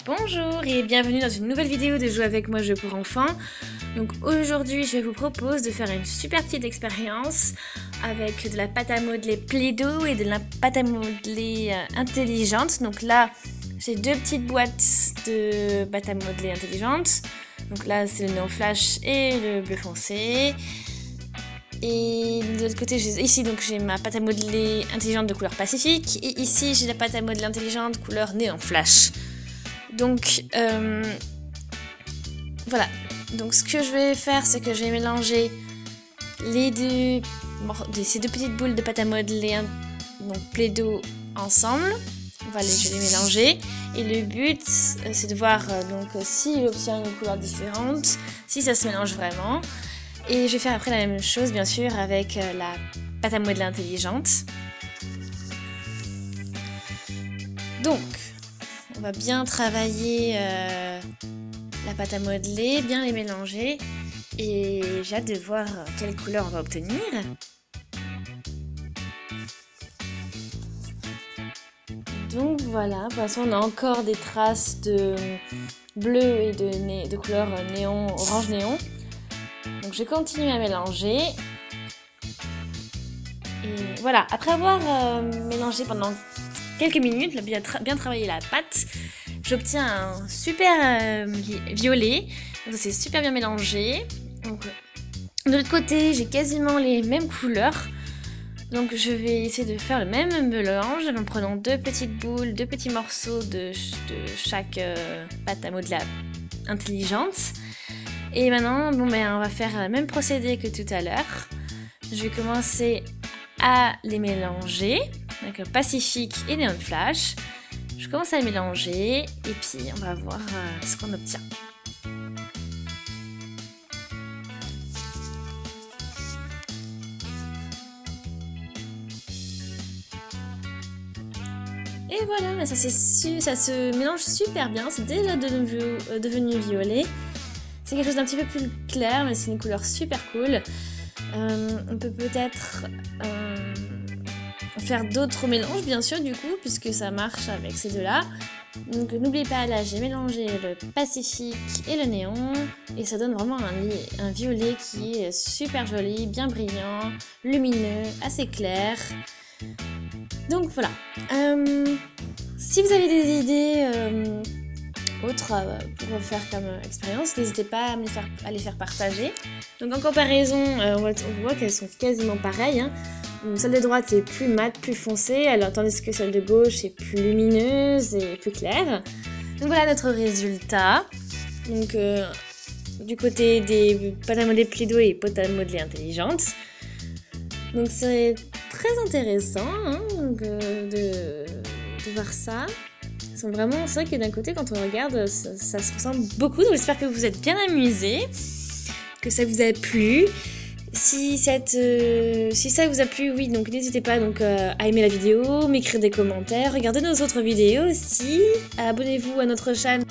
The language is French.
Bonjour et bienvenue dans une nouvelle vidéo de Jouer avec moi jeu pour enfants. Donc aujourd'hui je vous propose de faire une super petite expérience avec de la pâte à modeler Play-Doh et de la pâte à modeler intelligente. Donc là j'ai deux petites boîtes de pâte à modeler intelligente. Donc là c'est le néon flash et le bleu foncé. Et de l'autre côté, ici donc j'ai ma pâte à modeler intelligente de couleur Pacifique. Et ici j'ai la pâte à modeler intelligente couleur néon flash. Donc voilà. Donc ce que je vais faire, c'est que je vais mélanger ces deux petites boules de pâte à modeler donc Play-Doh ensemble. Voilà, je vais les mélanger. Et le but, c'est de voir donc s'il obtient une couleur différente, si ça se mélange vraiment. Et je vais faire après la même chose, bien sûr, avec la pâte à modeler intelligente. Donc, on va bien travailler la pâte à modeler, bien les mélanger. Et j'ai hâte de voir quelle couleur on va obtenir. Donc voilà, pour l'instant on a encore des traces de bleu et de couleur néon, orange néon. Donc je continue à mélanger. Et voilà, après avoir mélangé pendant quelques minutes, bien travaillé la pâte, j'obtiens un super violet. Donc c'est super bien mélangé. Donc, de l'autre côté, j'ai quasiment les mêmes couleurs. Donc je vais essayer de faire le même mélange en prenant deux petites boules, deux petits morceaux de chaque pâte à modeler intelligente. Et maintenant, on va faire le même procédé que tout à l'heure. Je vais commencer à les mélanger avec le Pacifique et Neon Flash. Je commence à les mélanger et puis on va voir ce qu'on obtient. Et voilà, ça se mélange super bien, c'est déjà devenu violet. C'est quelque chose d'un petit peu plus clair, mais c'est une couleur super cool. On peut peut-être faire d'autres mélanges, bien sûr, du coup, puisque ça marche avec ces deux-là. Donc n'oubliez pas, là, j'ai mélangé le Pacifique et le néon, et ça donne vraiment un violet qui est super joli, bien brillant, lumineux, assez clair. Donc voilà. Si vous avez des idées autres pour faire comme expérience, n'hésitez pas à les faire partager. Donc en comparaison, on voit qu'elles sont quasiment pareilles. Hein. Celle de droite est plus mate, plus foncée, tandis que celle de gauche est plus lumineuse et plus claire. Donc voilà notre résultat. Donc du côté des pâtes à modeler Play-Doh et pâtes à modeler intelligentes. Donc c'est très intéressant hein, de voir ça. C'est vrai que d'un côté, quand on regarde, ça se ressemble beaucoup. Donc j'espère que vous êtes bien amusés, que ça vous a plu. Si ça vous a plu, oui, donc n'hésitez pas à aimer la vidéo, m'écrire des commentaires, regardez nos autres vidéos aussi. Abonnez-vous à notre chaîne